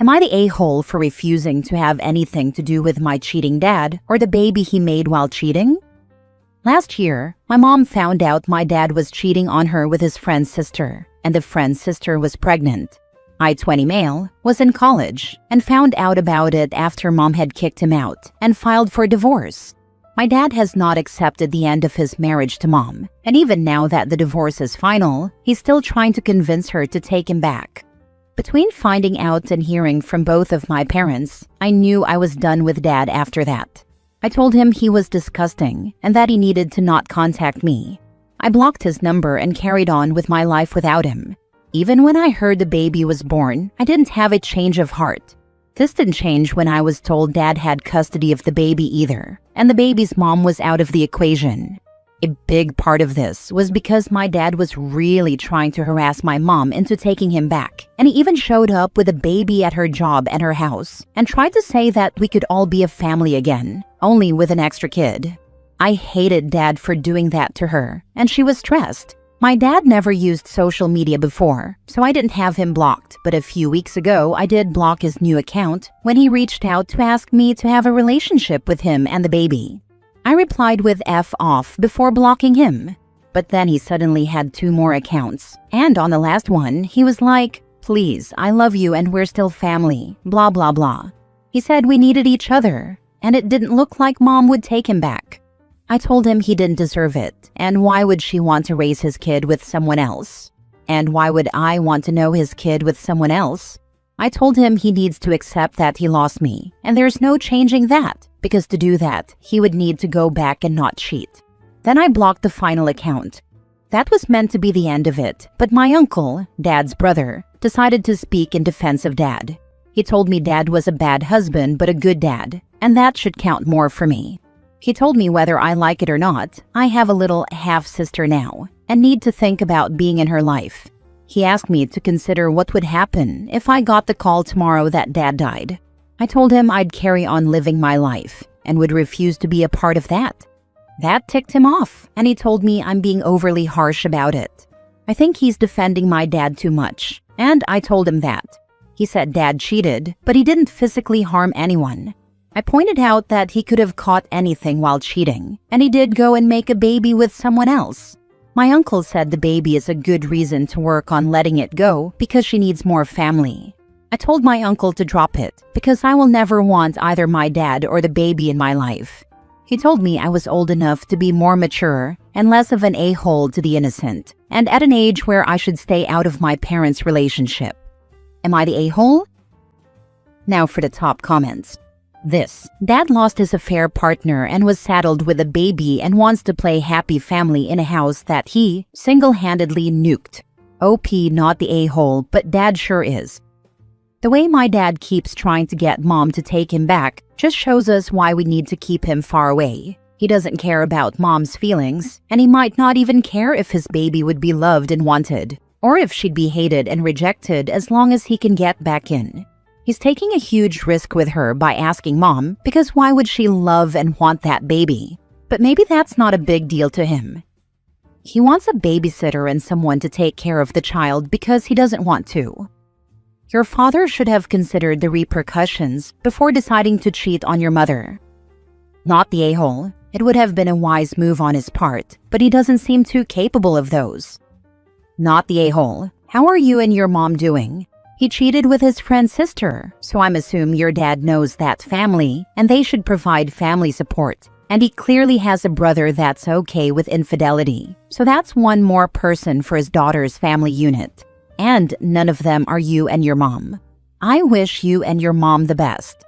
Am I the a-hole for refusing to have anything to do with my cheating dad or the baby he made while cheating? Last year, my mom found out my dad was cheating on her with his friend's sister, and the friend's sister was pregnant. I, 20 male, was in college and found out about it after mom had kicked him out and filed for divorce. My dad has not accepted the end of his marriage to mom, and even now that the divorce is final, he's still trying to convince her to take him back. Between finding out and hearing from both of my parents, I knew I was done with dad after that. I told him he was disgusting and that he needed to not contact me. I blocked his number and carried on with my life without him. Even when I heard the baby was born, I didn't have a change of heart. This didn't change when I was told dad had custody of the baby either, and the baby's mom was out of the equation. A big part of this was because my dad was really trying to harass my mom into taking him back, and he even showed up with a baby at her job and her house and tried to say that we could all be a family again, only with an extra kid. I hated dad for doing that to her, and she was stressed. My dad never used social media before, so I didn't have him blocked, but a few weeks ago I did block his new account when he reached out to ask me to have a relationship with him and the baby. I replied with F off before blocking him, but then he suddenly had 2 more accounts, and on the last one, he was like, "Please, I love you and we're still family, blah blah blah." He said we needed each other, and it didn't look like mom would take him back. I told him he didn't deserve it, and why would she want to raise his kid with someone else? And why would I want to know his kid with someone else? I told him he needs to accept that he lost me, and there's no changing that, because to do that, he would need to go back and not cheat. Then I blocked the final account. That was meant to be the end of it, but my uncle, dad's brother, decided to speak in defense of dad. He told me dad was a bad husband but a good dad, and that should count more for me. He told me whether I like it or not, I have a little half-sister now, and need to think about being in her life. He asked me to consider what would happen if I got the call tomorrow that dad died. I told him I'd carry on living my life and would refuse to be a part of that. That ticked him off, and he told me I'm being overly harsh about it. I think he's defending my dad too much, and I told him that. He said dad cheated, but he didn't physically harm anyone. I pointed out that he could have caught anything while cheating, and he did go and make a baby with someone else. My uncle said the baby is a good reason to work on letting it go because she needs more family. I told my uncle to drop it because I will never want either my dad or the baby in my life. He told me I was old enough to be more mature and less of an a-hole to the innocent, and at an age where I should stay out of my parents' relationship. Am I the a-hole? Now for the top comments. This: dad lost his affair partner and was saddled with a baby and wants to play happy family in a house that he single-handedly nuked. OP not the a-hole, but dad sure is. The way my dad keeps trying to get mom to take him back just shows us why we need to keep him far away. He doesn't care about mom's feelings, and he might not even care if his baby would be loved and wanted, or if she'd be hated and rejected as long as he can get back in. He's taking a huge risk with her by asking mom, because why would she love and want that baby? But maybe that's not a big deal to him. He wants a babysitter and someone to take care of the child because he doesn't want to. Your father should have considered the repercussions before deciding to cheat on your mother. Not the a-hole. It would have been a wise move on his part, but he doesn't seem too capable of those. Not the a-hole. How are you and your mom doing? He cheated with his friend's sister, so I'm assuming your dad knows that family, and they should provide family support. And he clearly has a brother that's okay with infidelity, so that's one more person for his daughter's family unit. And none of them are you and your mom. I wish you and your mom the best.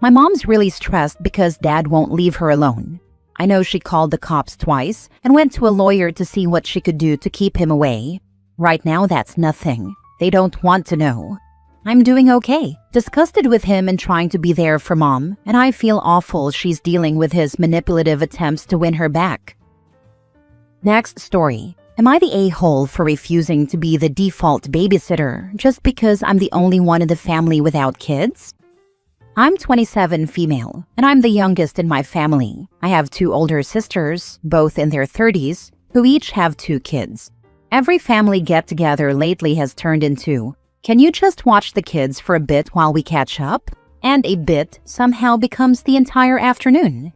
My mom's really stressed because dad won't leave her alone. I know she called the cops twice and went to a lawyer to see what she could do to keep him away. Right now, that's nothing. They don't want to know. I'm doing okay, disgusted with him and trying to be there for mom, and I feel awful she's dealing with his manipulative attempts to win her back. Next story. Am I the a-hole for refusing to be the default babysitter just because I'm the only one in the family without kids? I'm 27 female, and I'm the youngest in my family. I have 2 older sisters, both in their 30s, who each have 2 kids. Every family get-together lately has turned into, Can you just watch the kids for a bit while we catch up? And a bit somehow becomes the entire afternoon.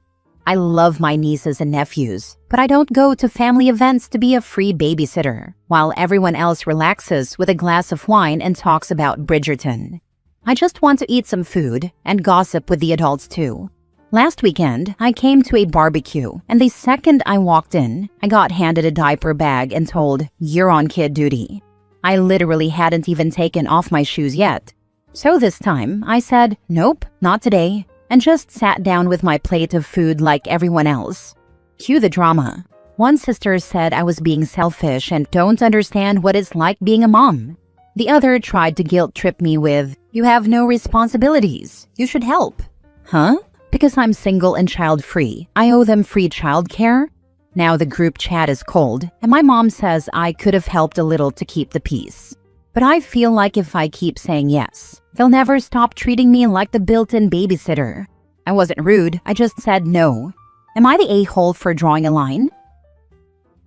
I love my nieces and nephews, but I don't go to family events to be a free babysitter, while everyone else relaxes with a glass of wine and talks about Bridgerton. I just want to eat some food and gossip with the adults too. Last weekend, I came to a barbecue, and the second I walked in, I got handed a diaper bag and told, "You're on kid duty." I literally hadn't even taken off my shoes yet. So this time, I said, "Nope, not today," and just sat down with my plate of food like everyone else. Cue the drama. One sister said I was being selfish and don't understand what it's like being a mom. The other tried to guilt trip me with, "You have no responsibilities. You should help." Huh? Because I'm single and child-free, I owe them free childcare? Now the group chat is cold, and my mom says I could have helped a little to keep the peace. But I feel like if I keep saying yes, they'll never stop treating me like the built-in babysitter. I wasn't rude, I just said no. Am I the a-hole for drawing a line?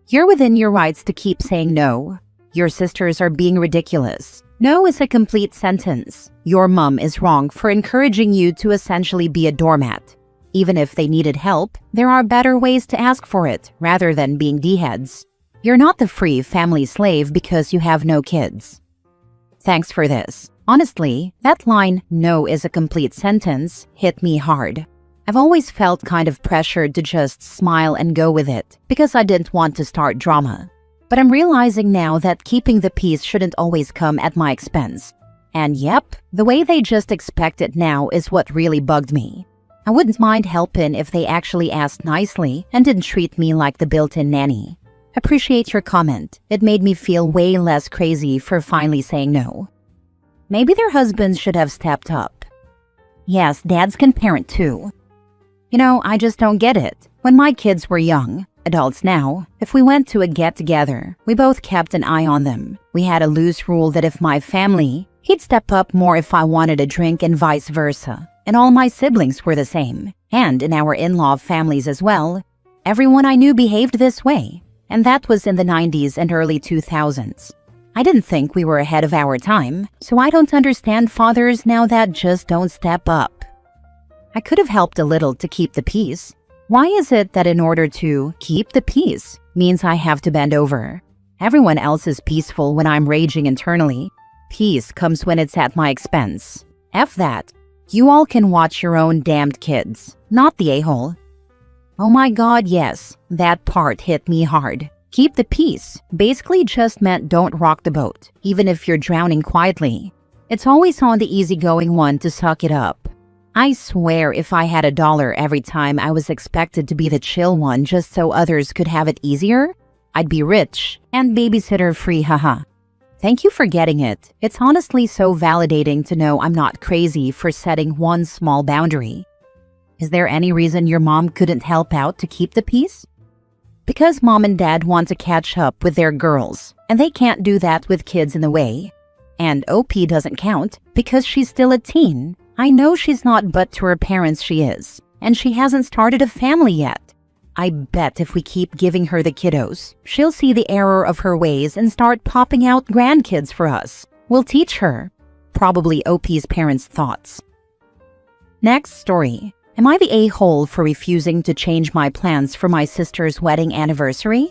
You're within your rights to keep saying no. Your sisters are being ridiculous. No is a complete sentence. Your mom is wrong for encouraging you to essentially be a doormat. Even if they needed help, there are better ways to ask for it rather than being D-heads. You're not the free family slave because you have no kids. Thanks for this. Honestly, that line, "no is a complete sentence," hit me hard. I've always felt kind of pressured to just smile and go with it because I didn't want to start drama. But I'm realizing now that keeping the peace shouldn't always come at my expense. And yep, the way they just expect it now is what really bugged me. I wouldn't mind helping if they actually asked nicely and didn't treat me like the built-in nanny. Appreciate your comment. It made me feel way less crazy for finally saying no. Maybe their husbands should have stepped up. Yes, dads can parent too. You know, I just don't get it. When my kids were young, adults now, if we went to a get-together, we both kept an eye on them. We had a loose rule that if my family, he'd step up more if I wanted a drink and vice versa. And all my siblings were the same. And in our in-law families as well, everyone I knew behaved this way. And that was in the 90s and early 2000s. I didn't think we were ahead of our time, so I don't understand fathers now that just don't step up. I could have helped a little to keep the peace. Why is it that in order to keep the peace means I have to bend over? Everyone else is peaceful when I'm raging internally. Peace comes when it's at my expense. F that. You all can watch your own damned kids, not the a-hole. Oh my god, yes, that part hit me hard. Keep the peace basically just meant don't rock the boat, even if you're drowning quietly. It's always on the easygoing one to suck it up. I swear if I had $1 every time I was expected to be the chill one just so others could have it easier, I'd be rich and babysitter free, haha. Thank you for getting it. It's honestly so validating to know I'm not crazy for setting one small boundary. Is there any reason your mom couldn't help out to keep the peace? Because mom and dad want to catch up with their girls, and they can't do that with kids in the way. And OP doesn't count because she's still a teen. I know she's not, but to her parents she is, and she hasn't started a family yet. I bet if we keep giving her the kiddos, she'll see the error of her ways and start popping out grandkids for us. We'll teach her. Probably OP's parents' thoughts. Next story. Am I the a-hole for refusing to change my plans for my sister's wedding anniversary?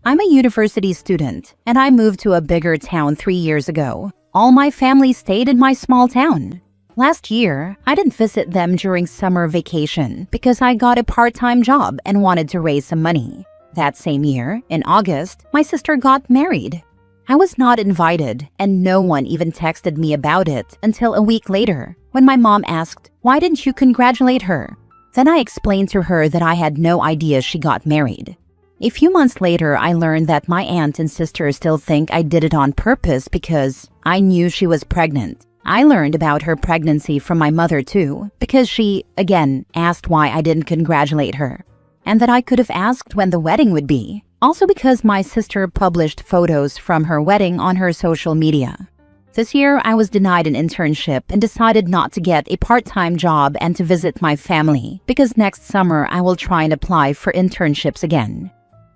I'm a university student, and I moved to a bigger town 3 years ago. All my family stayed in my small town. Last year, I didn't visit them during summer vacation because I got a part-time job and wanted to raise some money. That same year, in August, my sister got married. I was not invited, and no one even texted me about it until a week later, when my mom asked, "Why didn't you congratulate her?" Then I explained to her that I had no idea she got married. A few months later, I learned that my aunt and sister still think I did it on purpose because I knew she was pregnant. I learned about her pregnancy from my mother too, because she, again, asked why I didn't congratulate her, and that I could have asked when the wedding would be. Also because my sister published photos from her wedding on her social media. This year, I was denied an internship and decided not to get a part-time job and to visit my family, because next summer I will try and apply for internships again.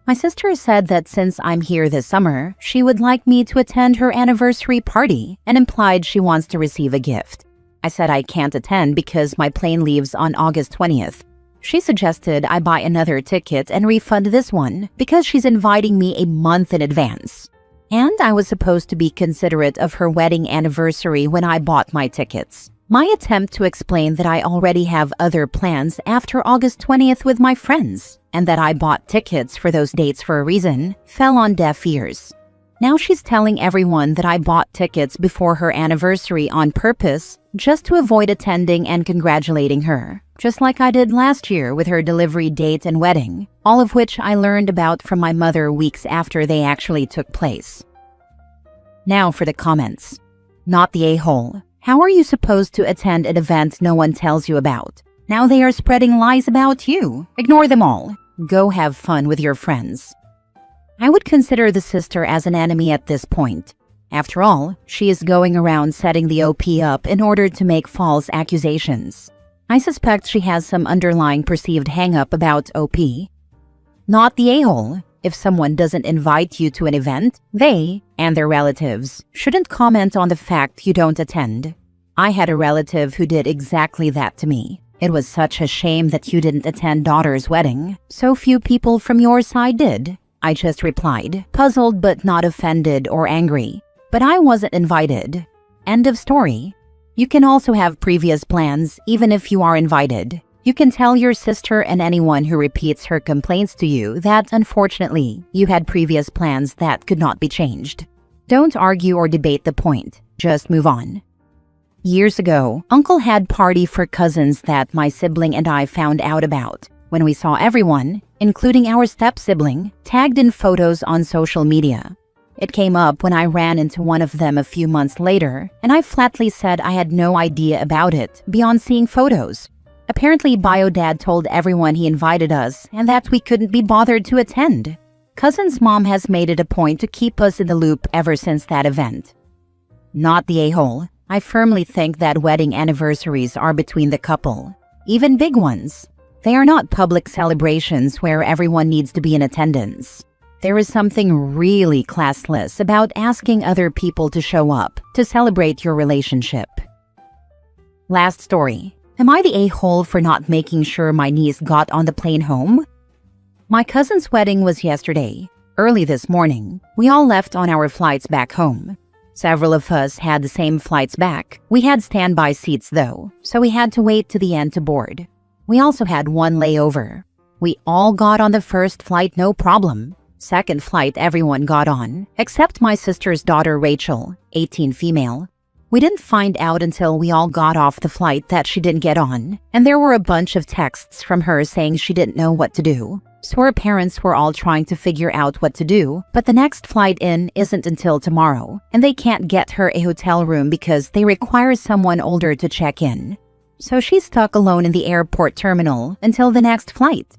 My sister said that since I'm here this summer, she would like me to attend her anniversary party and implied she wants to receive a gift. I said I can't attend because my plane leaves on August 20th. She suggested I buy another ticket and refund this one because she's inviting me a month in advance. And I was supposed to be considerate of her wedding anniversary when I bought my tickets. My attempt to explain that I already have other plans after August 20th with my friends, and that I bought tickets for those dates for a reason, fell on deaf ears. Now she's telling everyone that I bought tickets before her anniversary on purpose just to avoid attending and congratulating her, just like I did last year with her delivery date and wedding, all of which I learned about from my mother weeks after they actually took place. Now for the comments. Not the a-hole. How are you supposed to attend an event no one tells you about? Now they are spreading lies about you. Ignore them all. Go have fun with your friends. I would consider the sister as an enemy at this point. After all, she is going around setting the OP up in order to make false accusations. I suspect she has some underlying perceived hang-up about OP. Not the a-hole. If someone doesn't invite you to an event, they, and their relatives, shouldn't comment on the fact you don't attend. I had a relative who did exactly that to me. It was such a shame that you didn't attend daughter's wedding. So few people from your side did. I just replied, puzzled but not offended or angry. But I wasn't invited. End of story. You can also have previous plans even if you are invited. You can tell your sister and anyone who repeats her complaints to you that, unfortunately, you had previous plans that could not be changed. Don't argue or debate the point. Just move on. Years ago, Uncle had party for cousins that my sibling and I found out about. When we saw everyone, including our step-sibling, tagged in photos on social media. It came up when I ran into one of them a few months later, and I flatly said I had no idea about it beyond seeing photos. Apparently, Bio-Dad told everyone he invited us and that we couldn't be bothered to attend. Cousin's mom has made it a point to keep us in the loop ever since that event. Not the a-hole. I firmly think that wedding anniversaries are between the couple, even big ones. They are not public celebrations where everyone needs to be in attendance. There is something really classless about asking other people to show up to celebrate your relationship. Last story. Am I the a-hole for not making sure my niece got on the plane home? My cousin's wedding was yesterday. Early this morning, we all left on our flights back home. Several of us had the same flights back. We had standby seats though, so we had to wait to the end to board. We also had one layover. We all got on the first flight no problem. Second flight everyone got on, except my sister's daughter Rachel, 18 female. We didn't find out until we all got off the flight that she didn't get on, and there were a bunch of texts from her saying she didn't know what to do. So her parents were all trying to figure out what to do, but the next flight in isn't until tomorrow, and they can't get her a hotel room because they require someone older to check in. So she's stuck alone in the airport terminal until the next flight.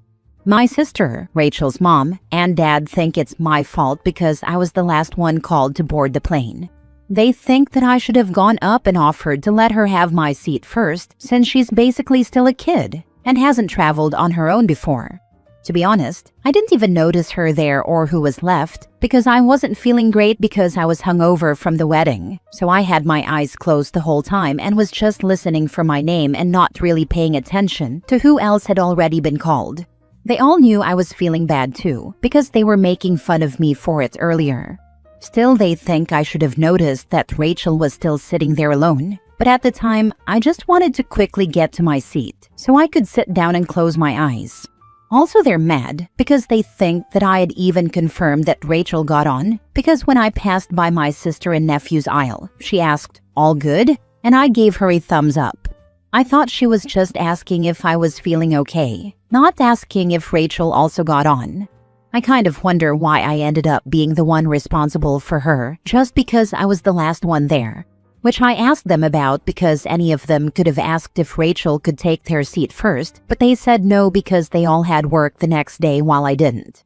My sister, Rachel's mom, and dad think it's my fault because I was the last one called to board the plane. They think that I should have gone up and offered to let her have my seat first since she's basically still a kid and hasn't traveled on her own before. To be honest, I didn't even notice her there or who was left because I wasn't feeling great because I was hungover from the wedding, so I had my eyes closed the whole time and was just listening for my name and not really paying attention to who else had already been called. They all knew I was feeling bad too because they were making fun of me for it earlier. Still, they think I should have noticed that Rachel was still sitting there alone, but at the time, I just wanted to quickly get to my seat so I could sit down and close my eyes. Also, they're mad because they think that I had even confirmed that Rachel got on because when I passed by my sister and nephew's aisle, she asked, "All good?" and I gave her a thumbs up. I thought she was just asking if I was feeling okay, not asking if Rachel also got on. I kind of wonder why I ended up being the one responsible for her just because I was the last one there, which I asked them about because any of them could have asked if Rachel could take their seat first, but they said no because they all had work the next day while I didn't.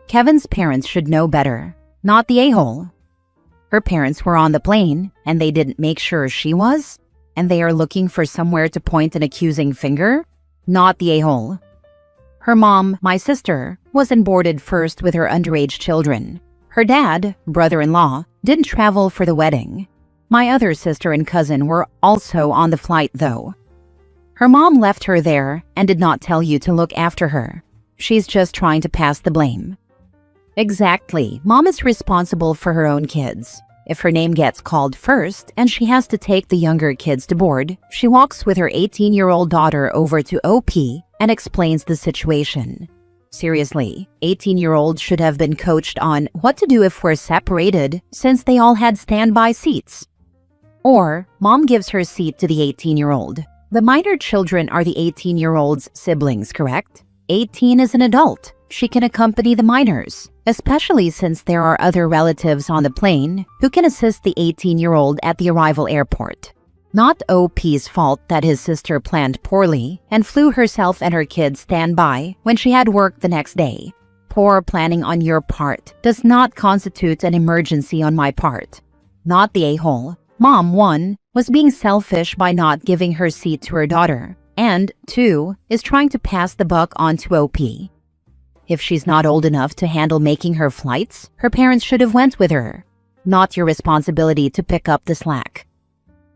Kevin's parents should know better, not the a-hole. Her parents were on the plane, and they didn't make sure she was, and they are looking for somewhere to point an accusing finger, not the a-hole. Her mom, my sister, wasn't boarded first with her underage children. Her dad, brother-in-law, didn't travel for the wedding. My other sister and cousin were also on the flight, though. Her mom left her there and did not tell you to look after her. She's just trying to pass the blame. Exactly. Mom is responsible for her own kids. If her name gets called first and she has to take the younger kids to board, she walks with her 18-year-old daughter over to OP and explains the situation. Seriously, 18-year-olds should have been coached on what to do if we're separated, since they all had standby seats. Or, mom gives her seat to the 18-year-old. The minor children are the 18-year-old's siblings, correct? 18 is an adult. She can accompany the minors, especially since there are other relatives on the plane who can assist the 18-year-old at the arrival airport. Not OP's fault that his sister planned poorly and flew herself and her kids standby when she had work the next day. Poor planning on your part does not constitute an emergency on my part. Not the a-hole. Mom, 1, was being selfish by not giving her seat to her daughter, and 2, is trying to pass the buck on to OP. If she's not old enough to handle making her flights, her parents should have went with her. Not your responsibility to pick up the slack.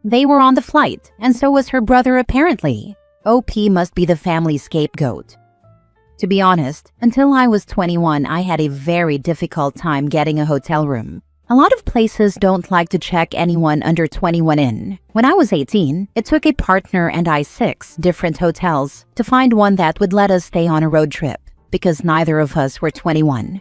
They were on the flight, and so was her brother apparently. OP must be the family scapegoat. To be honest, until I was 21, I had a very difficult time getting a hotel room. A lot of places don't like to check anyone under 21 in. When I was 18, it took a partner and I 6 different hotels to find one that would let us stay on a road trip, because neither of us were 21.